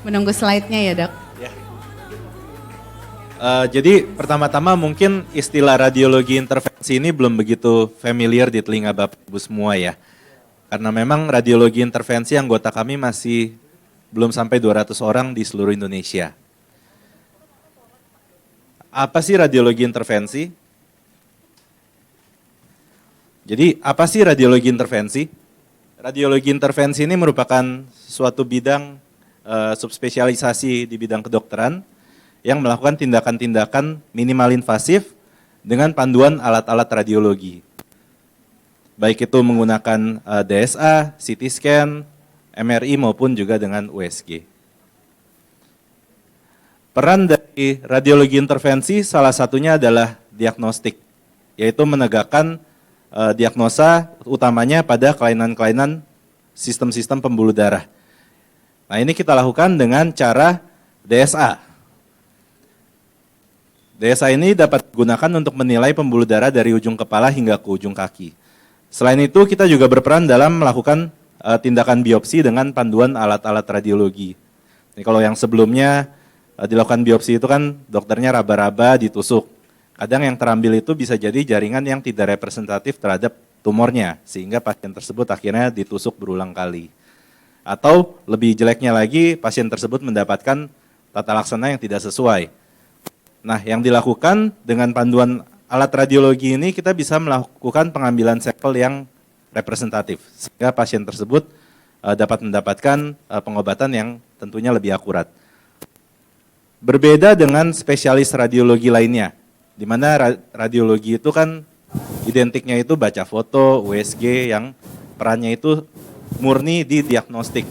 menunggu slide-nya ya dok. Ya. Jadi pertama-tama mungkin istilah radiologi intervensi ini belum begitu familiar di telinga Bapak Ibu semua ya. Karena memang radiologi intervensi anggota kami masih belum sampai 200 orang di seluruh Indonesia. Apa sih radiologi intervensi? Jadi apa sih radiologi intervensi? Radiologi intervensi ini merupakan suatu bidang subspesialisasi di bidang kedokteran yang melakukan tindakan-tindakan minimal invasif dengan panduan alat-alat radiologi. Baik itu menggunakan DSA, CT scan, MRI maupun juga dengan USG. Peran dari radiologi intervensi salah satunya adalah diagnostik, yaitu menegakkan diagnosa utamanya pada kelainan-kelainan sistem-sistem pembuluh darah. Nah ini kita lakukan dengan cara DSA. DSA ini dapat digunakan untuk menilai pembuluh darah dari ujung kepala hingga ke ujung kaki. Selain itu kita juga berperan dalam melakukan tindakan biopsi dengan panduan alat-alat radiologi. Jadi kalau yang sebelumnya dilakukan biopsi itu kan dokternya raba-raba ditusuk. Kadang yang terambil itu bisa jadi jaringan yang tidak representatif terhadap tumornya, sehingga pasien tersebut akhirnya ditusuk berulang kali. Atau lebih jeleknya lagi, pasien tersebut mendapatkan tata laksana yang tidak sesuai. Nah, yang dilakukan dengan panduan alat radiologi ini, kita bisa melakukan pengambilan sampel yang representatif, sehingga pasien tersebut dapat mendapatkan pengobatan yang tentunya lebih akurat. Berbeda dengan spesialis radiologi lainnya, di mana radiologi itu kan identiknya itu baca foto, USG yang perannya itu murni di diagnostik,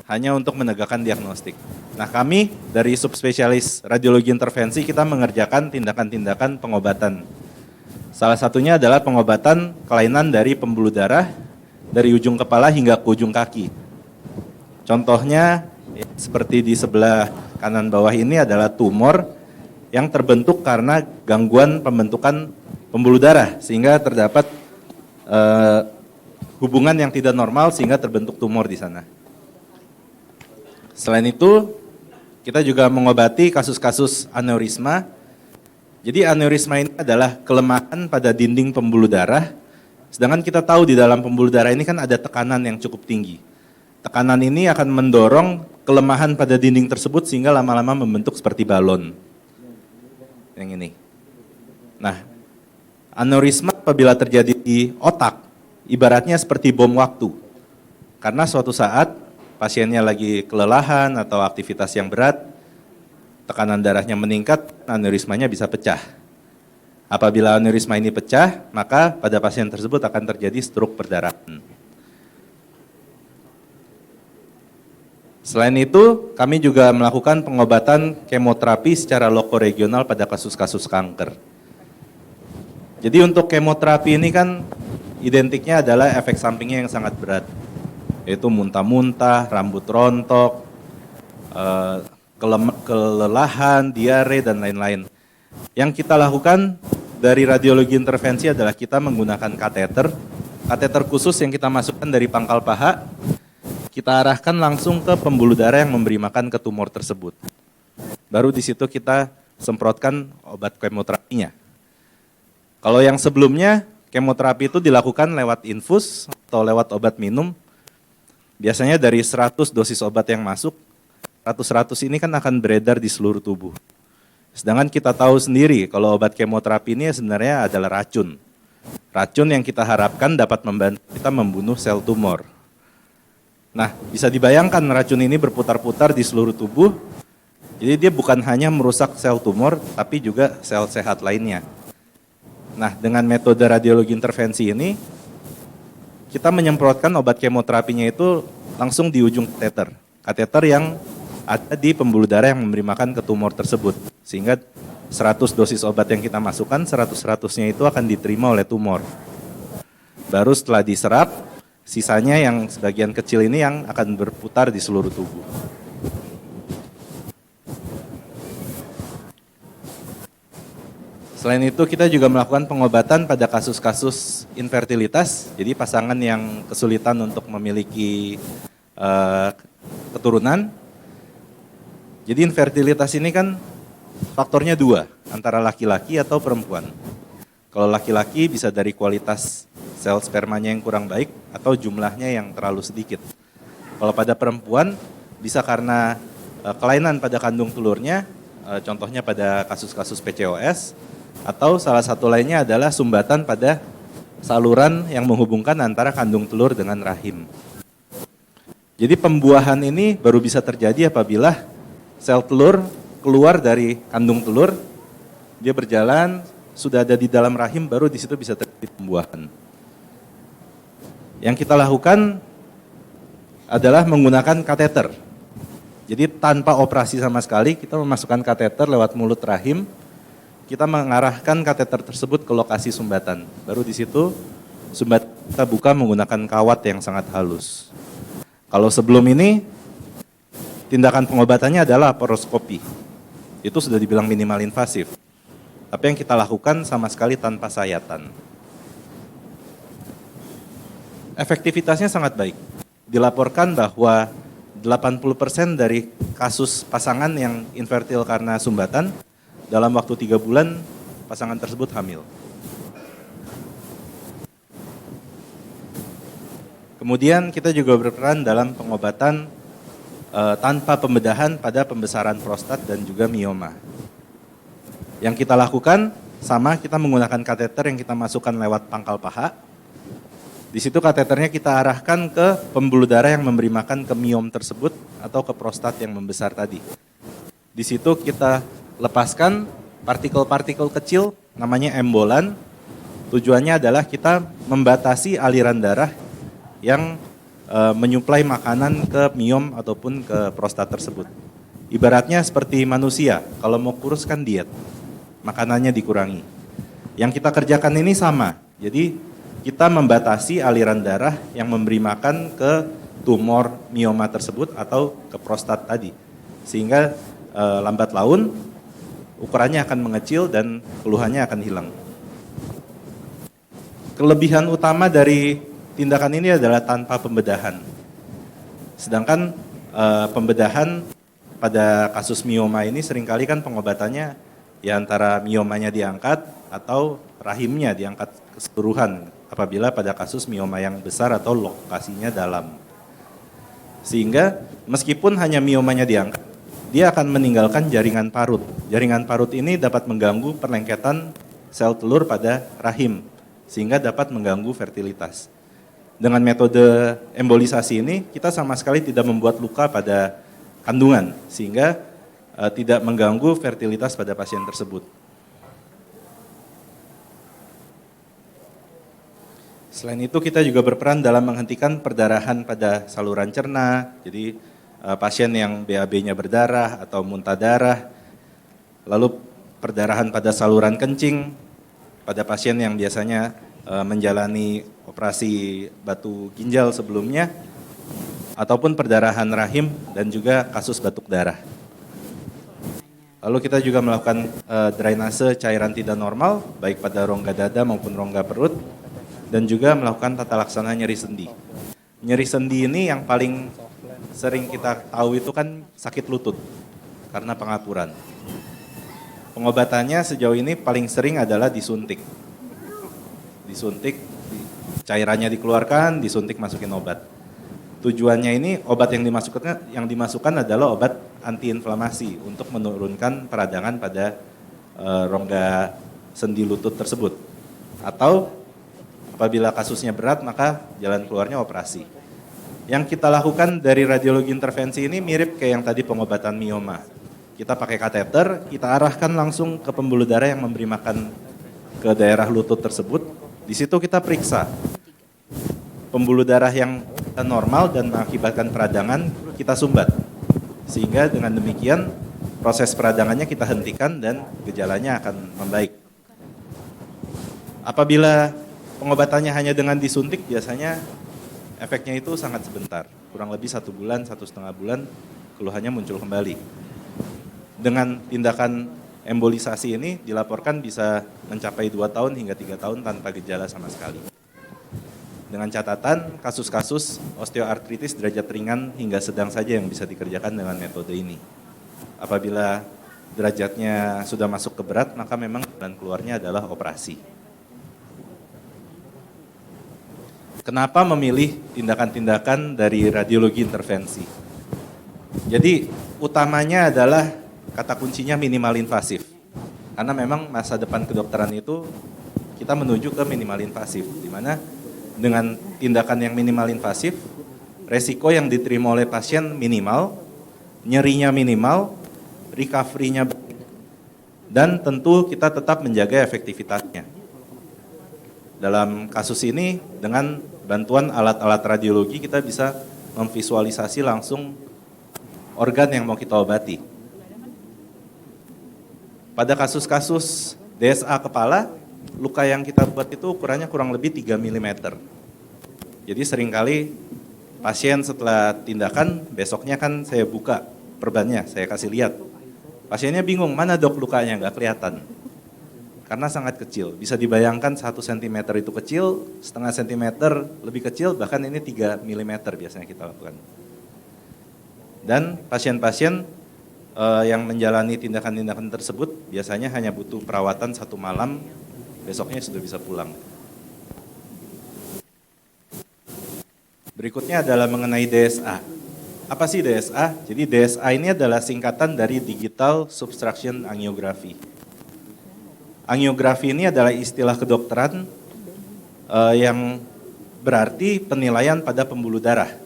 hanya untuk menegakkan diagnostik. Nah kami dari subspesialis radiologi intervensi kita mengerjakan tindakan-tindakan pengobatan. Salah satunya adalah pengobatan kelainan dari pembuluh darah dari ujung kepala hingga ke ujung kaki. Contohnya ya, seperti di sebelah kanan bawah ini adalah tumor yang terbentuk karena gangguan pembentukan pembuluh darah sehingga terdapat hubungan yang tidak normal sehingga terbentuk tumor di sana. Selain itu, kita juga mengobati kasus-kasus aneurisma. Jadi aneurisma ini adalah kelemahan pada dinding pembuluh darah. Sedangkan kita tahu di dalam pembuluh darah ini kan ada tekanan yang cukup tinggi. Tekanan ini akan mendorong kelemahan pada dinding tersebut sehingga lama-lama membentuk seperti balon. Yang ini. Nah, aneurisma apabila terjadi di otak, ibaratnya seperti bom waktu. Karena suatu saat pasiennya lagi kelelahan atau aktivitas yang berat, tekanan darahnya meningkat, aneurismanya bisa pecah. Apabila aneurisma ini pecah, maka pada pasien tersebut akan terjadi stroke perdarahan. Selain itu, kami juga melakukan pengobatan kemoterapi secara lokoregional pada kasus-kasus kanker. Jadi untuk kemoterapi ini kan identiknya adalah efek sampingnya yang sangat berat, yaitu muntah-muntah, rambut rontok, kelelahan, diare, dan lain-lain. Yang kita lakukan dari radiologi intervensi adalah kita menggunakan kateter khusus yang kita masukkan dari pangkal paha, kita arahkan langsung ke pembuluh darah yang memberi makan ke tumor tersebut. Baru di situ kita semprotkan obat kemoterapinya. Kalau yang sebelumnya, kemoterapi itu dilakukan lewat infus atau lewat obat minum. Biasanya dari 100 dosis obat yang masuk, 100 ini kan akan beredar di seluruh tubuh. Sedangkan kita tahu sendiri kalau obat kemoterapi ini sebenarnya adalah racun. Racun yang kita harapkan dapat membantu kita membunuh sel tumor. Nah, bisa dibayangkan racun ini berputar-putar di seluruh tubuh, jadi dia bukan hanya merusak sel tumor, tapi juga sel sehat lainnya. Nah, dengan metode radiologi intervensi ini, kita menyemprotkan obat kemoterapinya itu langsung di ujung kateter. Kateter yang ada di pembuluh darah yang memberi makan ke tumor tersebut. Sehingga 100 dosis obat yang kita masukkan, 100-100-nya itu akan diterima oleh tumor. Baru setelah diserap, sisanya yang sebagian kecil ini yang akan berputar di seluruh tubuh. Selain itu kita juga melakukan pengobatan pada kasus-kasus infertilitas, jadi pasangan yang kesulitan untuk memiliki keturunan. Jadi infertilitas ini kan faktornya dua, antara laki-laki atau perempuan. Kalau laki-laki bisa dari kualitas sel spermanya yang kurang baik atau jumlahnya yang terlalu sedikit. Kalau pada perempuan bisa karena kelainan pada kandung telurnya, contohnya pada kasus-kasus PCOS, atau salah satu lainnya adalah sumbatan pada saluran yang menghubungkan antara kandung telur dengan rahim. Jadi pembuahan ini baru bisa terjadi apabila sel telur keluar dari kandung telur, dia berjalan, sudah ada di dalam rahim, baru di situ bisa terjadi pembuahan. Yang kita lakukan adalah menggunakan kateter. Jadi tanpa operasi sama sekali, kita memasukkan kateter lewat mulut rahim, kita mengarahkan kateter tersebut ke lokasi sumbatan. Baru di situ sumbatan kita buka menggunakan kawat yang sangat halus. Kalau sebelum ini, tindakan pengobatannya adalah laparoskopi. Itu sudah dibilang minimal invasif. Tapi yang kita lakukan sama sekali tanpa sayatan. Efektivitasnya sangat baik. Dilaporkan bahwa 80% dari kasus pasangan yang infertil karena sumbatan, dalam waktu 3 bulan pasangan tersebut hamil. Kemudian kita juga berperan dalam pengobatan tanpa pembedahan pada pembesaran prostat dan juga mioma. Yang kita lakukan sama, kita menggunakan kateter yang kita masukkan lewat pangkal paha. Di situ kateternya kita arahkan ke pembuluh darah yang memberi makan ke miom tersebut atau ke prostat yang membesar tadi. Di situ kita lepaskan partikel-partikel kecil namanya embolan. Tujuannya adalah kita membatasi aliran darah yang menyuplai makanan ke miom ataupun ke prostat tersebut. Ibaratnya seperti manusia, kalau mau kurus kan diet, makanannya dikurangi. Yang kita kerjakan ini sama, jadi kita membatasi aliran darah yang memberi makan ke tumor mioma tersebut atau ke prostat tadi. Sehingga lambat laun ukurannya akan mengecil dan keluhannya akan hilang. Kelebihan utama dari tindakan ini adalah tanpa pembedahan. Sedangkan pembedahan pada kasus mioma ini seringkali kan pengobatannya ya antara miomanya diangkat atau rahimnya diangkat keseluruhan apabila pada kasus mioma yang besar atau lokasinya dalam. Sehingga meskipun hanya miomanya diangkat, dia akan meninggalkan jaringan parut. Jaringan parut ini dapat mengganggu perlengketan sel telur pada rahim, sehingga dapat mengganggu fertilitas. Dengan metode embolisasi ini, kita sama sekali tidak membuat luka pada kandungan, sehingga tidak mengganggu fertilitas pada pasien tersebut. Selain itu kita juga berperan dalam menghentikan perdarahan pada saluran cerna, jadi pasien yang BAB-nya berdarah atau muntah darah, lalu perdarahan pada saluran kencing, pada pasien yang biasanya menjalani operasi batu ginjal sebelumnya, ataupun perdarahan rahim dan juga kasus batuk darah. Lalu kita juga melakukan drainase cairan tidak normal, baik pada rongga dada maupun rongga perut, dan juga melakukan tata laksana nyeri sendi. Nyeri sendi ini yang paling sering kita tahu itu kan sakit lutut karena pengapuran. Pengobatannya sejauh ini paling sering adalah disuntik. Disuntik, cairannya dikeluarkan, disuntik masukin obat. Tujuannya ini obat yang dimasukkan adalah obat antiinflamasi untuk menurunkan peradangan pada rongga sendi lutut tersebut. Atau apabila kasusnya berat, maka jalan keluarnya operasi. Yang kita lakukan dari radiologi intervensi ini mirip kayak yang tadi pengobatan mioma. Kita pakai kateter, kita arahkan langsung ke pembuluh darah yang memberi makan ke daerah lutut tersebut. Di situ kita periksa pembuluh darah yang normal dan mengakibatkan peradangan, kita sumbat. Sehingga dengan demikian proses peradangannya kita hentikan dan gejalanya akan membaik. Apabila pengobatannya hanya dengan disuntik, biasanya efeknya itu sangat sebentar. Kurang lebih 1 bulan, 1,5 bulan, keluhannya muncul kembali. Dengan tindakan embolisasi ini dilaporkan bisa mencapai 2 tahun hingga 3 tahun tanpa gejala sama sekali. Dengan catatan, kasus-kasus osteoartritis derajat ringan hingga sedang saja yang bisa dikerjakan dengan metode ini. apabila derajatnya sudah masuk ke berat, maka memang jalan keluarnya adalah operasi. Kenapa memilih tindakan-tindakan dari radiologi intervensi? Jadi utamanya adalah kata kuncinya minimal invasif. Karena memang masa depan kedokteran itu kita menuju ke minimal invasif, di mana dengan tindakan yang minimal invasif, resiko yang diterima oleh pasien minimal, nyerinya minimal, recovery-nya baik, dan tentu kita tetap menjaga efektivitasnya. Dalam kasus ini, dengan bantuan alat-alat radiologi kita bisa memvisualisasi langsung organ yang mau kita obati. Pada kasus-kasus DSA kepala, luka yang kita buat itu ukurannya kurang lebih 3 mm. Jadi seringkali pasien setelah tindakan, besoknya kan saya buka perbannya, saya kasih lihat. Pasiennya bingung, mana dok lukanya, nggak kelihatan. Karena sangat kecil, bisa dibayangkan 1 cm itu kecil, setengah sentimeter lebih kecil, bahkan ini 3 mm biasanya kita lakukan. Dan pasien-pasien yang menjalani tindakan-tindakan tersebut biasanya hanya butuh perawatan 1 malam, besoknya sudah bisa pulang. Berikutnya adalah mengenai DSA. Apa sih DSA? Jadi DSA ini adalah singkatan dari Digital Subtraction Angiography. Angiografi ini adalah istilah kedokteran yang berarti penilaian pada pembuluh darah.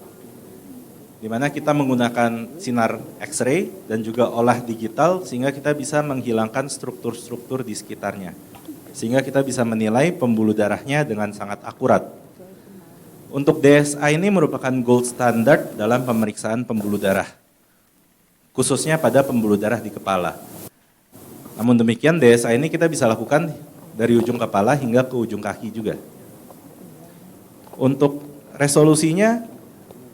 Di mana kita menggunakan sinar X-ray dan juga olah digital sehingga kita bisa menghilangkan struktur-struktur di sekitarnya. Sehingga kita bisa menilai pembuluh darahnya dengan sangat akurat. Untuk DSA ini merupakan gold standard dalam pemeriksaan pembuluh darah, khususnya pada pembuluh darah di kepala. Namun demikian DSA ini kita bisa lakukan dari ujung kepala hingga ke ujung kaki juga. Untuk resolusinya,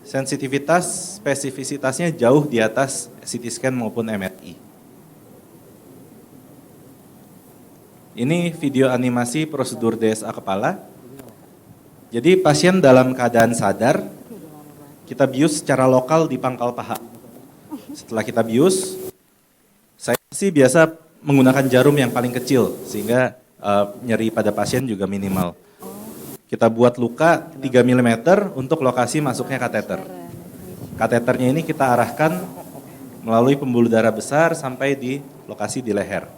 sensitivitas, spesifisitasnya jauh di atas CT scan maupun MRI. Ini video animasi prosedur DSA kepala. Jadi pasien dalam keadaan sadar, kita bius secara lokal di pangkal paha. Setelah kita bius, saya sih biasa menggunakan jarum yang paling kecil, sehingga nyeri pada pasien juga minimal. Kita buat luka 3 mm untuk lokasi masuknya kateter. Kateternya ini kita arahkan melalui pembuluh darah besar sampai di lokasi di leher.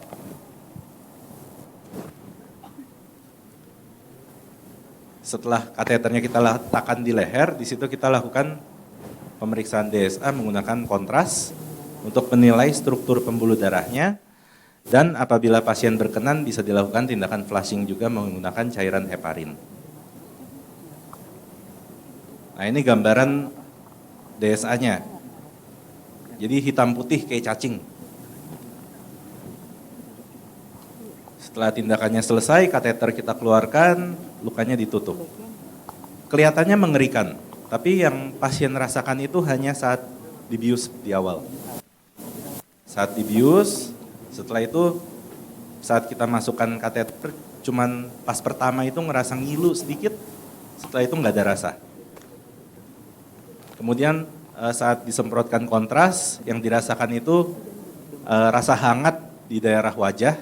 Setelah kateternya kita letakkan di leher, di situ kita lakukan pemeriksaan DSA menggunakan kontras untuk menilai struktur pembuluh darahnya, dan apabila pasien berkenan bisa dilakukan tindakan flushing juga menggunakan cairan heparin. Nah ini gambaran DSA-nya. Jadi hitam putih kayak cacing. Setelah tindakannya selesai, kateter kita keluarkan, lukanya ditutup. Kelihatannya mengerikan, tapi yang pasien rasakan itu hanya saat dibius di awal. Saat dibius, setelah itu saat kita masukkan kateter, cuman pas pertama itu ngerasa ngilu sedikit, setelah itu nggak ada rasa. Kemudian saat disemprotkan kontras, yang dirasakan itu rasa hangat di daerah wajah.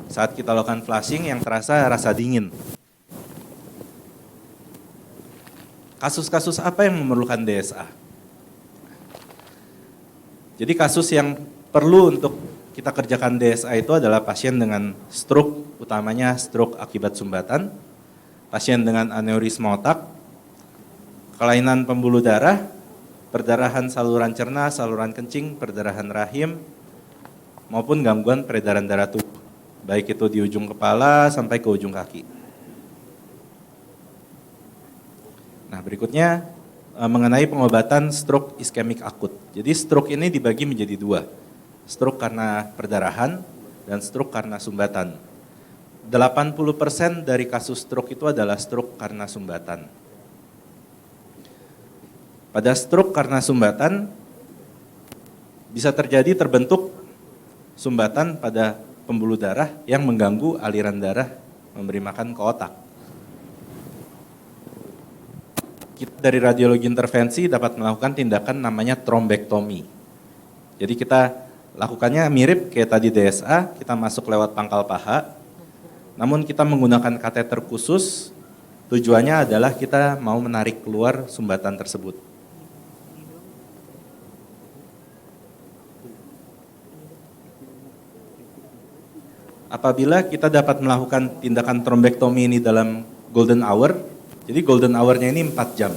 Saat kita lakukan flushing yang terasa rasa dingin. Kasus-kasus apa yang memerlukan DSA? Jadi kasus yang perlu untuk kita kerjakan DSA itu adalah pasien dengan stroke, utamanya stroke akibat sumbatan, pasien dengan aneurisma otak, kelainan pembuluh darah, perdarahan saluran cerna, saluran kencing, perdarahan rahim, maupun gangguan peredaran darah tubuh. Baik itu di ujung kepala sampai ke ujung kaki. Nah berikutnya mengenai pengobatan stroke iskemik akut. Jadi stroke ini dibagi menjadi 2. Stroke karena perdarahan dan stroke karena sumbatan. 80% dari kasus stroke itu adalah stroke karena sumbatan. Pada stroke karena sumbatan bisa terjadi terbentuk sumbatan pada pembuluh darah yang mengganggu aliran darah memberi makan ke otak. Kita dari radiologi intervensi dapat melakukan tindakan namanya trombektomi. Jadi kita Lakukannya mirip kayak tadi DSA, kita masuk lewat pangkal paha, namun kita menggunakan kateter khusus, tujuannya adalah kita mau menarik keluar sumbatan tersebut. Apabila kita dapat melakukan tindakan trombektomi ini dalam golden hour, jadi golden hour-nya ini 4 jam.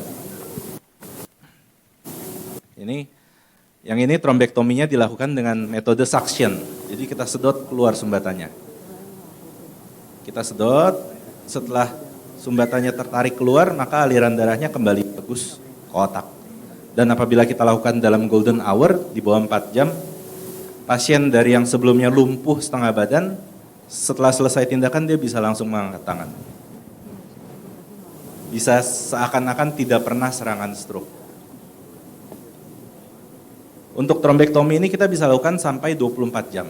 Yang ini trombektominya dilakukan dengan metode suction. Jadi kita sedot keluar sumbatannya. Kita sedot, setelah sumbatannya tertarik keluar, maka aliran darahnya kembali bagus ke otak. Dan apabila kita lakukan dalam golden hour, di bawah 4 jam, pasien dari yang sebelumnya lumpuh setengah badan, setelah selesai tindakan dia bisa langsung mengangkat tangan. Bisa seakan-akan tidak pernah serangan stroke. Untuk trombektomi ini kita bisa lakukan sampai 24 jam.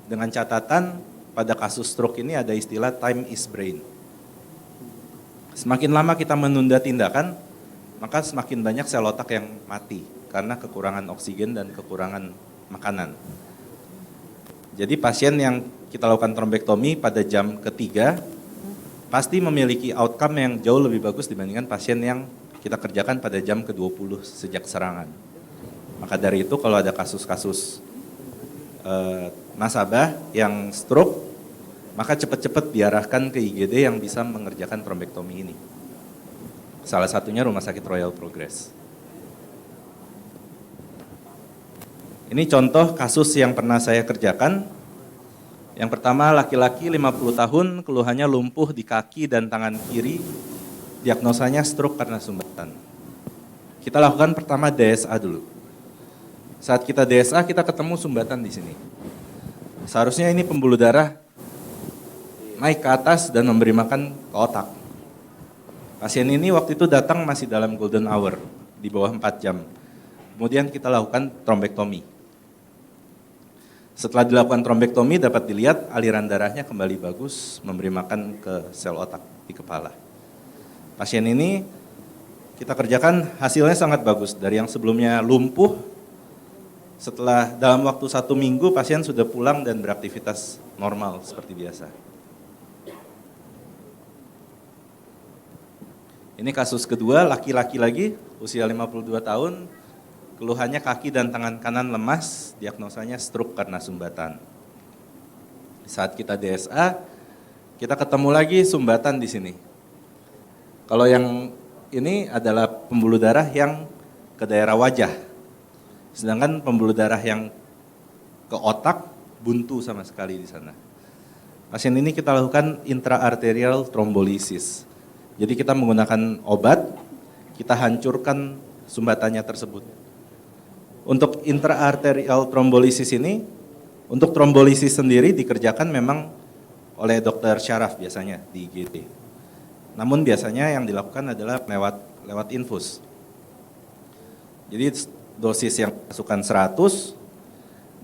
Dengan catatan pada kasus stroke ini ada istilah time is brain. Semakin lama kita menunda tindakan, maka semakin banyak sel otak yang mati karena kekurangan oksigen dan kekurangan makanan. Jadi pasien yang kita lakukan trombektomi pada jam ketiga pasti memiliki outcome yang jauh lebih bagus dibandingkan pasien yang kita kerjakan pada jam ke-20 sejak serangan. Maka dari itu kalau ada kasus-kasus nasabah yang stroke, maka cepat-cepat diarahkan ke IGD yang bisa mengerjakan trombektomi ini. Salah satunya Rumah Sakit Royal Progress. Ini contoh kasus yang pernah saya kerjakan. Yang pertama laki-laki 50 tahun, keluhannya lumpuh di kaki dan tangan kiri, diagnosanya stroke karena sumbatan. Kita lakukan pertama DSA dulu. Saat kita DSA, kita ketemu sumbatan di sini. Seharusnya ini pembuluh darah naik ke atas dan memberi makan ke otak. Pasien ini waktu itu datang masih dalam golden hour, di bawah 4 jam. Kemudian kita lakukan trombektomi. Setelah dilakukan trombektomi dapat dilihat aliran darahnya kembali bagus, memberi makan ke sel otak di kepala. Pasien ini kita kerjakan hasilnya sangat bagus. Dari yang sebelumnya lumpuh, setelah dalam waktu 1 minggu pasien sudah pulang dan beraktivitas normal seperti biasa. Ini kasus kedua, laki-laki lagi, usia 52 tahun, keluhannya kaki dan tangan kanan lemas, diagnosanya stroke karena sumbatan. Saat kita DSA, kita ketemu lagi sumbatan di sini. Kalau yang ini adalah pembuluh darah yang ke daerah wajah. Sedangkan pembuluh darah yang ke otak buntu sama sekali di sana. Pasien ini kita lakukan intraarterial trombolisis. Jadi kita menggunakan obat, kita hancurkan sumbatannya tersebut. Untuk intraarterial trombolisis ini, untuk trombolisis sendiri dikerjakan memang oleh dokter syaraf biasanya di IGD. Namun biasanya yang dilakukan adalah lewat infus. Jadi dosis yang masukkan 100,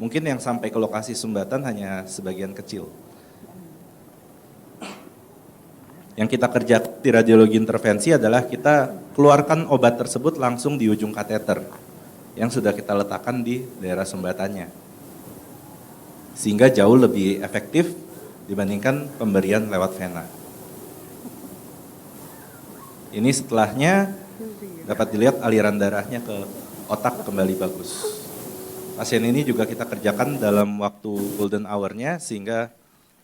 mungkin yang sampai ke lokasi sumbatan hanya sebagian kecil. Yang kita kerja di radiologi intervensi adalah kita keluarkan obat tersebut langsung di ujung kateter yang sudah kita letakkan di daerah sumbatannya. Sehingga jauh lebih efektif dibandingkan pemberian lewat vena. Ini setelahnya dapat dilihat aliran darahnya ke otak kembali bagus. Pasien ini juga kita kerjakan dalam waktu golden hour-nya sehingga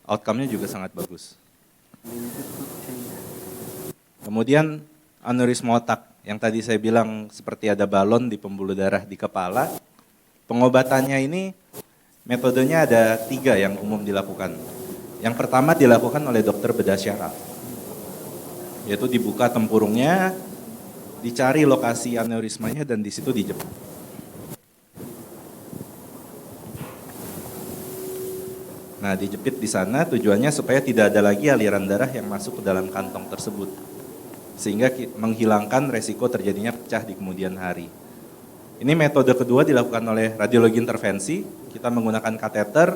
outcome-nya juga sangat bagus. Kemudian aneurisma otak yang tadi saya bilang seperti ada balon di pembuluh darah di kepala. Pengobatannya ini metodenya ada 3 yang umum dilakukan. Yang pertama dilakukan oleh dokter bedah syaraf, yaitu dibuka tempurungnya, dicari lokasi aneurismanya dan di situ dijepit. Nah, dijepit di sana tujuannya supaya tidak ada lagi aliran darah yang masuk ke dalam kantong tersebut. Sehingga menghilangkan resiko terjadinya pecah di kemudian hari. Ini metode kedua dilakukan oleh radiologi intervensi. Kita menggunakan kateter,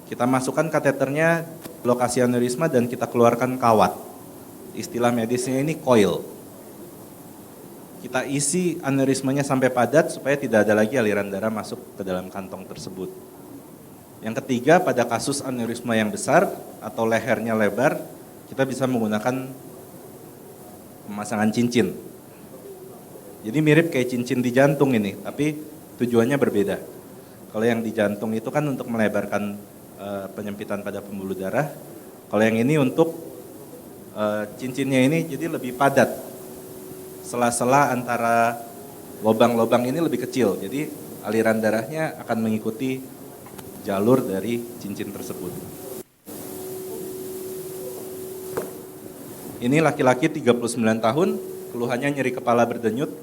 kita masukkan kateternya lokasi aneurisma dan kita keluarkan kawat. Istilah medisnya ini coil. kita isi aneurismanya sampai padat supaya tidak ada lagi aliran darah masuk ke dalam kantong tersebut. Yang ketiga, pada kasus aneurisma yang besar atau lehernya lebar, kita bisa menggunakan pemasangan cincin. Jadi mirip kayak cincin di jantung ini, tapi tujuannya berbeda. Kalau yang di jantung itu kan untuk melebarkan penyempitan pada pembuluh darah. Kalau yang ini untuk cincinnya ini jadi lebih padat. Sela-sela antara lubang-lubang ini lebih kecil, jadi aliran darahnya akan mengikuti jalur dari cincin tersebut. Ini laki-laki 39 tahun, keluhannya nyeri kepala berdenyut,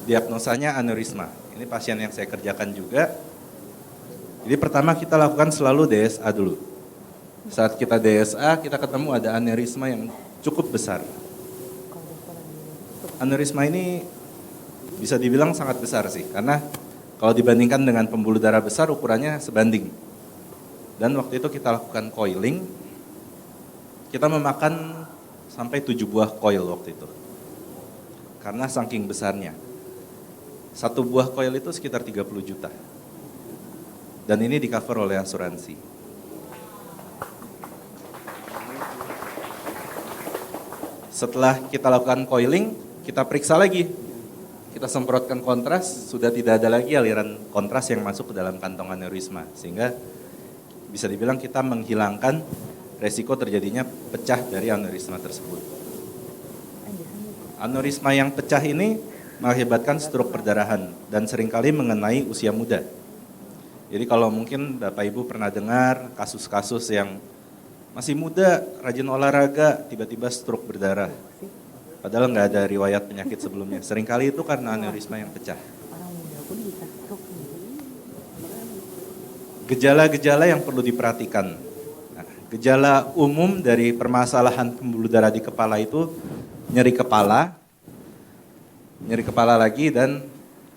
diagnosanya aneurisma. Ini pasien yang saya kerjakan juga. Jadi pertama kita lakukan selalu DSA dulu. Saat kita DSA, kita ketemu ada aneurisma yang cukup besar. Aneurisma ini bisa dibilang sangat besar sih, karena kalau dibandingkan dengan pembuluh darah besar ukurannya sebanding. Dan waktu itu kita lakukan coiling, kita memakan sampai 7 buah coil waktu itu. Karena saking besarnya. 1 buah coil itu sekitar 30 juta. Dan ini di cover oleh asuransi. Setelah kita lakukan coiling, kita periksa lagi, kita semprotkan kontras, sudah tidak ada lagi aliran kontras yang masuk ke dalam kantong aneurisma. Sehingga bisa dibilang kita menghilangkan resiko terjadinya pecah dari aneurisma tersebut. Aneurisma yang pecah ini mengakibatkan stroke perdarahan dan seringkali mengenai usia muda. Jadi kalau mungkin Bapak Ibu pernah dengar kasus-kasus yang masih muda, rajin olahraga, tiba-tiba stroke berdarah. Padahal nggak ada riwayat penyakit sebelumnya. Seringkali itu karena aneurisma yang pecah. Gejala-gejala yang perlu diperhatikan. Nah, gejala umum dari permasalahan pembuluh darah di kepala itu nyeri kepala lagi dan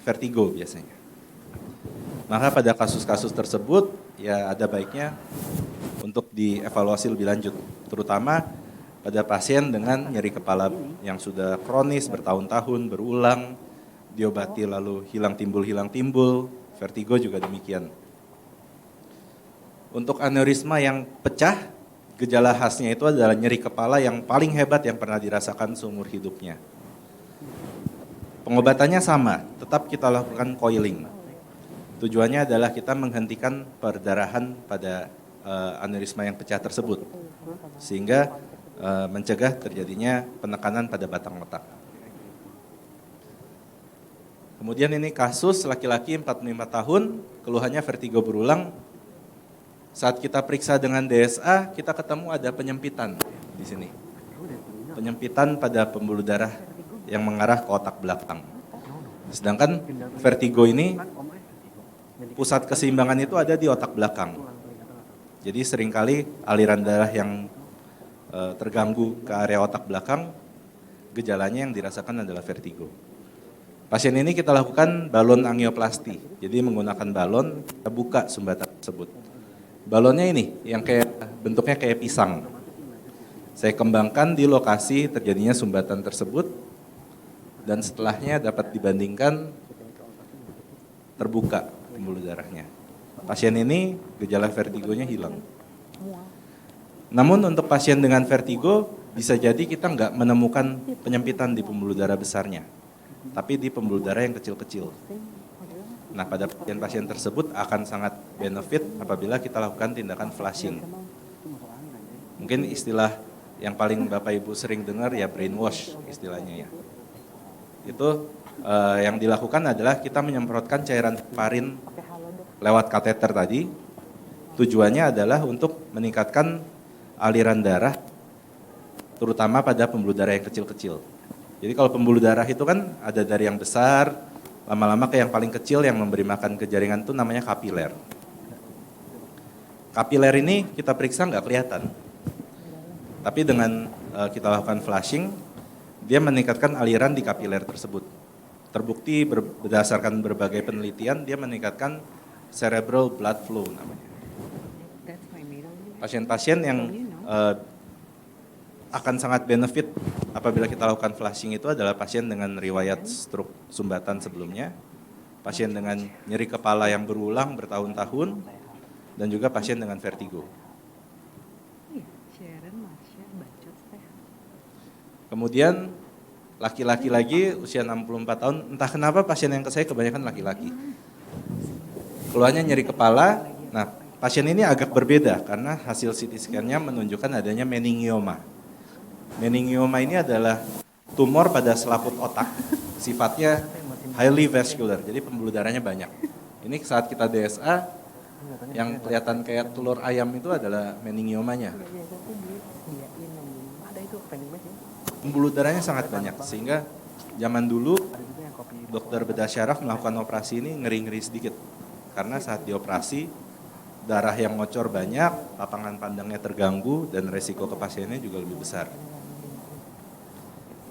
vertigo biasanya. Maka pada kasus-kasus tersebut ya ada baiknya untuk dievaluasi lebih lanjut, terutama pada pasien dengan nyeri kepala yang sudah kronis bertahun-tahun, berulang, diobati lalu hilang timbul, vertigo juga demikian. Untuk aneurisma yang pecah, gejala khasnya itu adalah nyeri kepala yang paling hebat yang pernah dirasakan seumur hidupnya. Pengobatannya sama, tetap kita lakukan coiling. Tujuannya adalah kita menghentikan perdarahan pada aneurisma yang pecah tersebut, sehingga mencegah terjadinya penekanan pada batang otak. Kemudian ini kasus laki-laki 45 tahun, keluhannya vertigo berulang. Saat kita periksa dengan DSA, kita ketemu ada penyempitan di sini. Penyempitan pada pembuluh darah yang mengarah ke otak belakang. Sedangkan vertigo ini, pusat keseimbangan itu ada di otak belakang. Jadi seringkali aliran darah yang terganggu ke area otak belakang, gejalanya yang dirasakan adalah vertigo. Pasien ini kita lakukan balon angioplasti, jadi menggunakan balon, kita buka sumbatan tersebut. Balonnya ini yang bentuknya kayak pisang. Saya kembangkan di lokasi terjadinya sumbatan tersebut, dan setelahnya dapat dibandingkan terbuka pembuluh darahnya. Pasien ini gejala vertigonya hilang. Namun untuk pasien dengan vertigo, bisa jadi kita nggak menemukan penyempitan di pembuluh darah besarnya, tapi di pembuluh darah yang kecil-kecil. Nah, pada pasien-pasien tersebut akan sangat benefit apabila kita lakukan tindakan flushing. Mungkin istilah yang paling Bapak Ibu sering dengar ya brainwash istilahnya ya. Itu yang dilakukan adalah kita menyemprotkan cairan heparin lewat kateter tadi. Tujuannya adalah untuk meningkatkan aliran darah, terutama pada pembuluh darah yang kecil-kecil. Jadi kalau pembuluh darah itu kan ada dari yang besar, lama-lama ke yang paling kecil yang memberi makan ke jaringan itu namanya kapiler. Kapiler ini kita periksa nggak kelihatan. Tapi dengan kita lakukan flushing, dia meningkatkan aliran di kapiler tersebut. Terbukti berdasarkan berbagai penelitian, dia meningkatkan cerebral blood flow namanya. Pasien-pasien yang akan sangat benefit apabila kita lakukan flashing itu adalah pasien dengan riwayat stroke sumbatan sebelumnya, pasien dengan nyeri kepala yang berulang bertahun-tahun, dan juga pasien dengan vertigo. Kemudian laki-laki lagi usia 64 tahun, entah kenapa pasien yang ke saya kebanyakan laki-laki. Keluhannya nyeri kepala. Nah, pasien ini agak berbeda karena hasil CT scan-nya menunjukkan adanya meningioma. Meningioma ini adalah tumor pada selaput otak, sifatnya highly vascular, jadi pembuluh darahnya banyak. Ini saat kita DSA, yang kelihatan kayak telur ayam itu adalah meningiomanya. Pembuluh darahnya sangat banyak, sehingga zaman dulu dokter bedah syaraf melakukan operasi ini ngeri-ngeri sedikit. Karena saat dioperasi, darah yang ngocor banyak, lapangan pandangnya terganggu, dan resiko ke pasiennya juga lebih besar.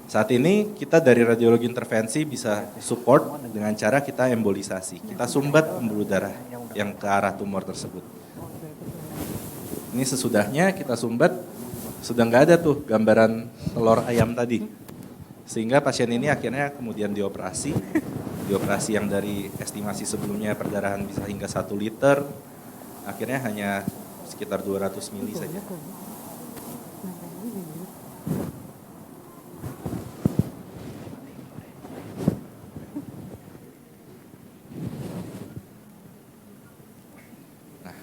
Saat ini kita dari radiologi intervensi bisa support dengan cara kita embolisasi. Kita sumbat pembuluh darah yang ke arah tumor tersebut. Ini sesudahnya kita sumbat, sudah nggak ada tuh gambaran telur ayam tadi. Sehingga pasien ini akhirnya kemudian dioperasi yang dari estimasi sebelumnya perdarahan bisa hingga 1 liter, akhirnya hanya sekitar 200 mili saja. Nah,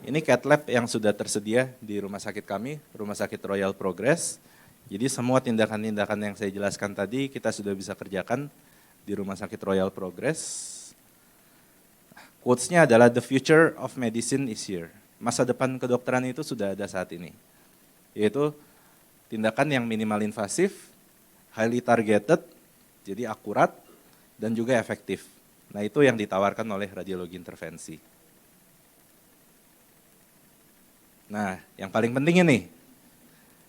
ini cath lab yang sudah tersedia di rumah sakit kami, Rumah Sakit Royal Progress. Jadi semua tindakan-tindakan yang saya jelaskan tadi kita sudah bisa kerjakan di Rumah Sakit Royal Progress. Quotes-nya adalah the future of medicine is here. Masa depan kedokteran itu sudah ada saat ini. Yaitu tindakan yang minimal invasif, highly targeted, jadi akurat, dan juga efektif. Nah itu yang ditawarkan oleh radiologi intervensi. Nah yang paling penting ini,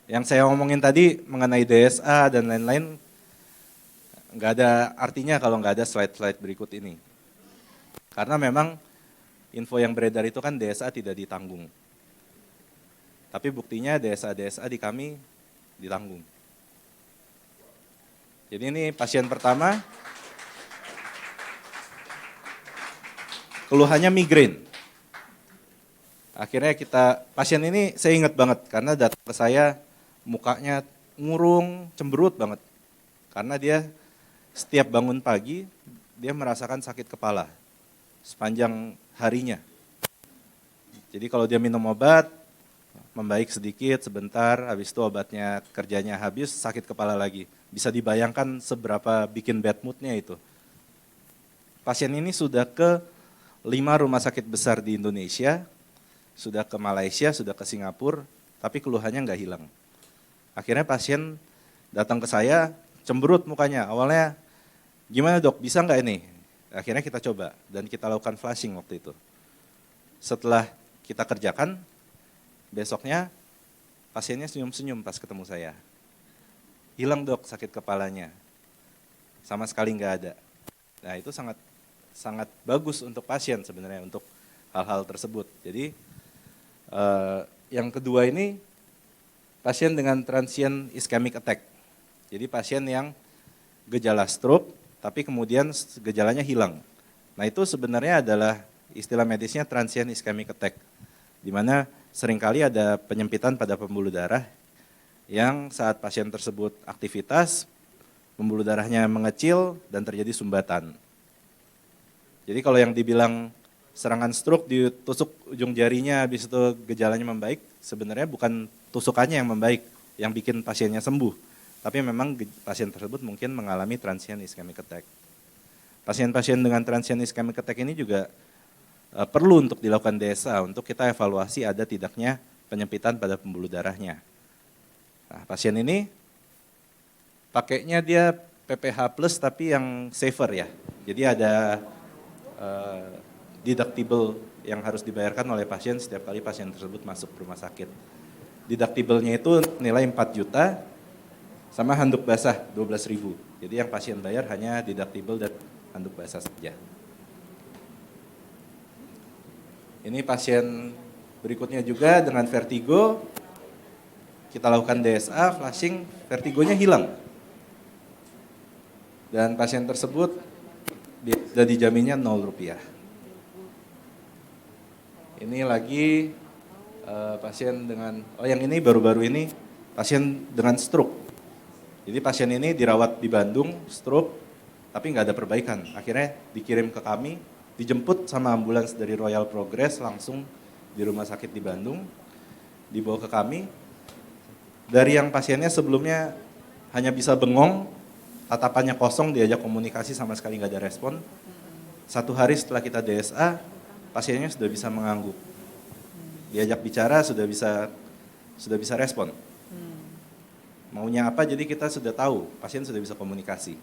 yang saya ngomongin tadi mengenai DSA dan lain-lain, nggak ada artinya kalau nggak ada slide-slide berikut ini. Karena memang info yang beredar itu kan DSA tidak ditanggung. Tapi buktinya DSA-DSA di kami ditanggung. Jadi ini pasien pertama, keluhannya migrain. Akhirnya pasien ini saya ingat banget karena datang ke saya mukanya ngurung, cemberut banget. Karena dia setiap bangun pagi, dia merasakan sakit kepala sepanjang harinya. Jadi kalau dia minum obat, membaik sedikit, sebentar, habis itu obatnya kerjanya habis, sakit kepala lagi. Bisa dibayangkan seberapa bikin bad mood-nya itu. Pasien ini sudah ke 5 rumah sakit besar di Indonesia, sudah ke Malaysia, sudah ke Singapura, tapi keluhannya nggak hilang. Akhirnya pasien datang ke saya, cemberut mukanya, awalnya, gimana dok, bisa nggak ini? Akhirnya kita coba dan kita lakukan flashing waktu itu. Setelah kita kerjakan, besoknya pasiennya senyum-senyum pas ketemu saya. Hilang dok sakit kepalanya, sama sekali nggak ada. Nah itu sangat bagus untuk pasien sebenarnya untuk hal-hal tersebut. Jadi yang kedua ini pasien dengan transient ischemic attack. Jadi pasien yang gejala stroke, tapi kemudian gejalanya hilang. Nah itu sebenarnya adalah istilah medisnya transient ischemic attack, di mana seringkali ada penyempitan pada pembuluh darah yang saat pasien tersebut aktivitas, pembuluh darahnya mengecil dan terjadi sumbatan. Jadi kalau yang dibilang serangan stroke ditusuk ujung jarinya, habis itu gejalanya membaik, sebenarnya bukan tusukannya yang membaik, yang bikin pasiennya sembuh. Tapi memang pasien tersebut mungkin mengalami transient ischemic attack. Pasien-pasien dengan transient ischemic attack ini juga perlu untuk dilakukan DSA untuk kita evaluasi ada tidaknya penyempitan pada pembuluh darahnya. Nah, pasien ini pakainya dia PPH plus tapi yang safer ya. Jadi ada deductible yang harus dibayarkan oleh pasien setiap kali pasien tersebut masuk rumah sakit. Deductible-nya itu nilai 4 juta sama handuk basah 12.000. Jadi yang pasien bayar hanya deductible dan handuk basah saja. Ini pasien berikutnya juga dengan vertigo. kita lakukan DSA, flashing, vertigonya hilang. Dan pasien tersebut sudah dijaminnya Rp0. Ini lagi pasien dengan, yang ini baru-baru ini pasien dengan stroke. Jadi pasien ini dirawat di Bandung, stroke, tapi nggak ada perbaikan. Akhirnya dikirim ke kami, dijemput sama ambulans dari Royal Progress langsung di rumah sakit di Bandung, dibawa ke kami. Dari yang pasiennya sebelumnya hanya bisa bengong, tatapannya kosong, diajak komunikasi sama sekali nggak ada respon. 1 hari setelah kita DSA, pasiennya sudah bisa mengangguk. Diajak bicara sudah bisa respon. Maunya apa, jadi kita sudah tahu, pasien sudah bisa komunikasi.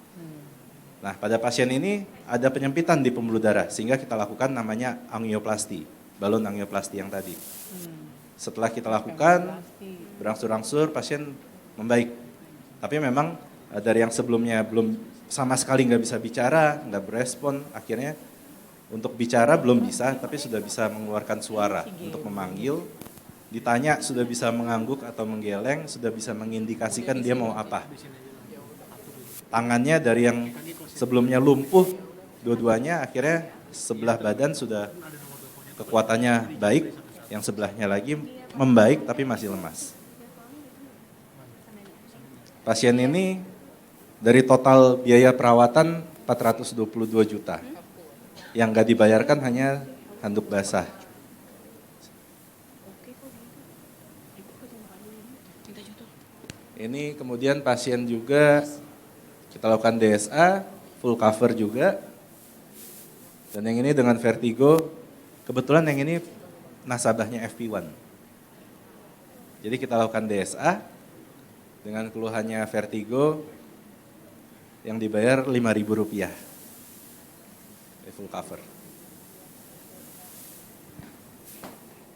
Nah, pada pasien ini ada penyempitan di pembuluh darah, sehingga kita lakukan namanya angioplasti, balon angioplasti yang tadi. Setelah kita lakukan, berangsur-angsur pasien membaik. Tapi memang dari yang sebelumnya belum sama sekali nggak bisa bicara, nggak berespon, akhirnya untuk bicara belum bisa, tapi sudah bisa mengeluarkan suara untuk memanggil. Ditanya sudah bisa mengangguk atau menggeleng, sudah bisa mengindikasikan dia mau apa. Tangannya dari yang sebelumnya lumpuh, dua-duanya akhirnya sebelah badan sudah kekuatannya baik, yang sebelahnya lagi membaik tapi masih lemas. Pasien ini dari total biaya perawatan 422 juta. Yang nggak dibayarkan hanya handuk basah. Ini kemudian pasien juga kita lakukan DSA, full cover juga. Dan yang ini dengan vertigo, kebetulan yang ini nasabahnya FP1. Jadi kita lakukan DSA dengan keluhannya vertigo yang dibayar Rp5.000. Full cover.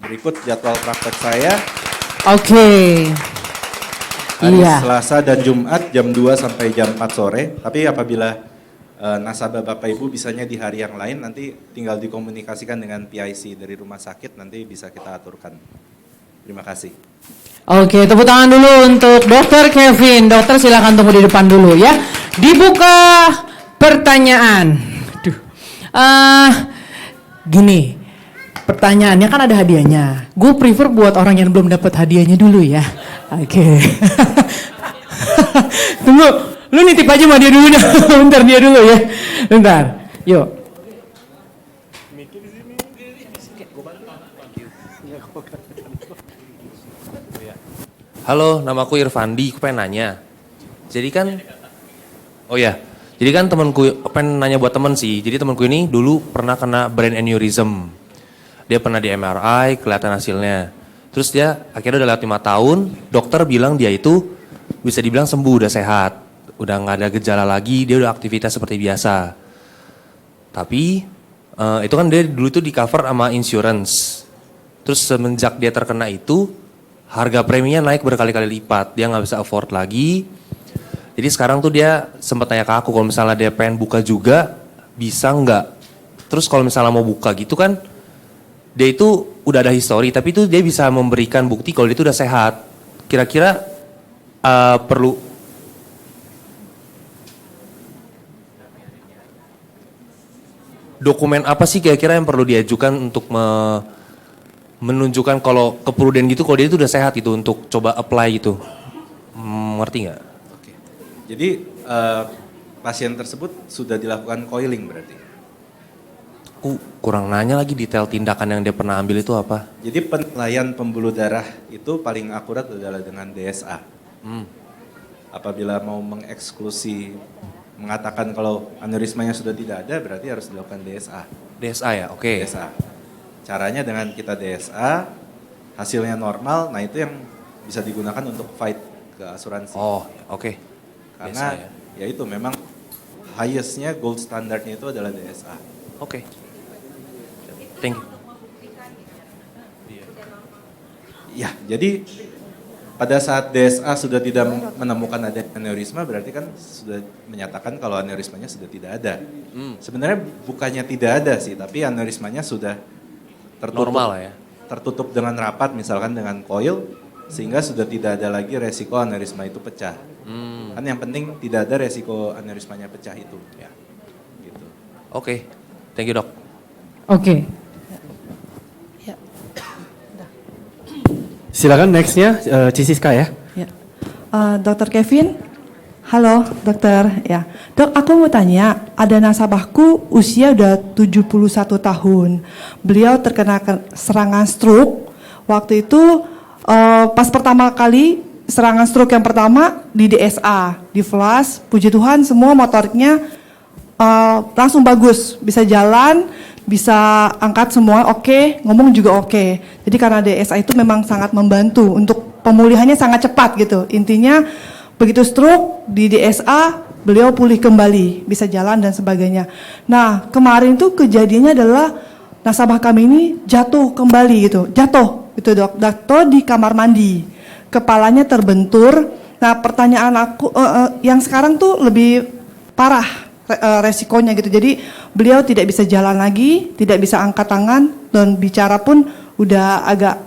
Berikut jadwal praktek saya. Oke. Hari Selasa dan Jumat jam 2 sampai jam 4 sore. Tapi apabila nasabah Bapak Ibu bisanya di hari yang lain, nanti tinggal dikomunikasikan dengan PIC dari rumah sakit, nanti bisa kita aturkan. Terima kasih. Oke, tepuk tangan dulu untuk Dokter Kevin. Dokter silakan tunggu di depan dulu ya. Dibuka pertanyaan. Gini, pertanyaannya kan ada hadiahnya. Gue prefer buat orang yang belum dapat hadiahnya dulu ya. Oke. Tunggu, lu nitip aja sama dia dulu dah. Bentar dia dulu ya. Bentar, yuk. Halo, namaku Irfandi, aku pengen nanya. Jadi kan, jadi kan temanku, pengen nanya buat temen sih. Jadi temanku ini dulu pernah kena brain aneurysm. Dia pernah di MRI, kelihatan hasilnya. Terus dia akhirnya udah lewat 5 tahun, dokter bilang dia itu bisa dibilang sembuh, udah sehat. Udah gak ada gejala lagi, dia udah aktivitas seperti biasa. Tapi itu kan dia dulu itu di cover sama insurance. Terus semenjak dia terkena itu, harga preminya naik berkali-kali lipat. Dia gak bisa afford lagi. Jadi sekarang tuh dia sempat tanya ke aku, kalau misalnya dia pengen buka juga, bisa nggak? Terus kalau misalnya mau buka gitu kan, dia itu udah ada histori, tapi itu dia bisa memberikan bukti kalau dia itu udah sehat. Kira-kira perlu dokumen apa sih kira-kira yang perlu diajukan untuk menunjukkan kalau kepruden gitu, kalau dia itu udah sehat itu untuk coba apply gitu. Ngerti nggak? Jadi pasien tersebut sudah dilakukan coiling berarti? Kurang nanya lagi detail tindakan yang dia pernah ambil itu apa. Jadi penilaian pembuluh darah itu paling akurat adalah dengan DSA. Apabila mau mengeksklusi, mengatakan kalau aneurismanya sudah tidak ada, berarti harus dilakukan DSA. DSA ya, oke. DSA. Caranya dengan kita DSA, hasilnya normal, nah itu yang bisa digunakan untuk fight ke asuransi. Oh, oke. Karena ya itu memang highest-nya gold standardnya itu adalah DSA. Oke. Thank you. Ya, jadi pada saat DSA sudah tidak menemukan ada aneurisma, berarti kan sudah menyatakan kalau aneurismanya sudah tidak ada. Sebenarnya bukannya tidak ada sih, tapi aneurismanya sudah tertutup. Normal ya? Tertutup dengan rapat, misalkan dengan coil, Sehingga sudah tidak ada lagi resiko aneurisma itu pecah. Kan yang penting tidak ada resiko aneurismanya pecah itu. Ya. Gitu. Oke, thank you dok. Oke. Silakan nextnya Cisiska ya. Ya. Dokter Kevin, halo dokter. Ya, dok, aku mau tanya, ada nasabahku usia udah 71 tahun. Beliau terkena serangan stroke. Waktu itu pas pertama kali serangan stroke yang pertama di DSA, di flash. Puji Tuhan semua motoriknya langsung bagus, bisa jalan, bisa angkat semua oke, ngomong juga oke. Jadi karena DSA itu memang sangat membantu untuk pemulihannya sangat cepat gitu. Intinya begitu stroke di DSA beliau pulih kembali, bisa jalan dan sebagainya. Nah kemarin tuh kejadiannya adalah nasabah kami ini jatuh kembali gitu, jatuh dok, jatuh di kamar mandi, kepalanya terbentur. Nah pertanyaan aku yang sekarang tuh lebih parah resikonya gitu. Jadi beliau tidak bisa jalan lagi, tidak bisa angkat tangan, dan bicara pun udah agak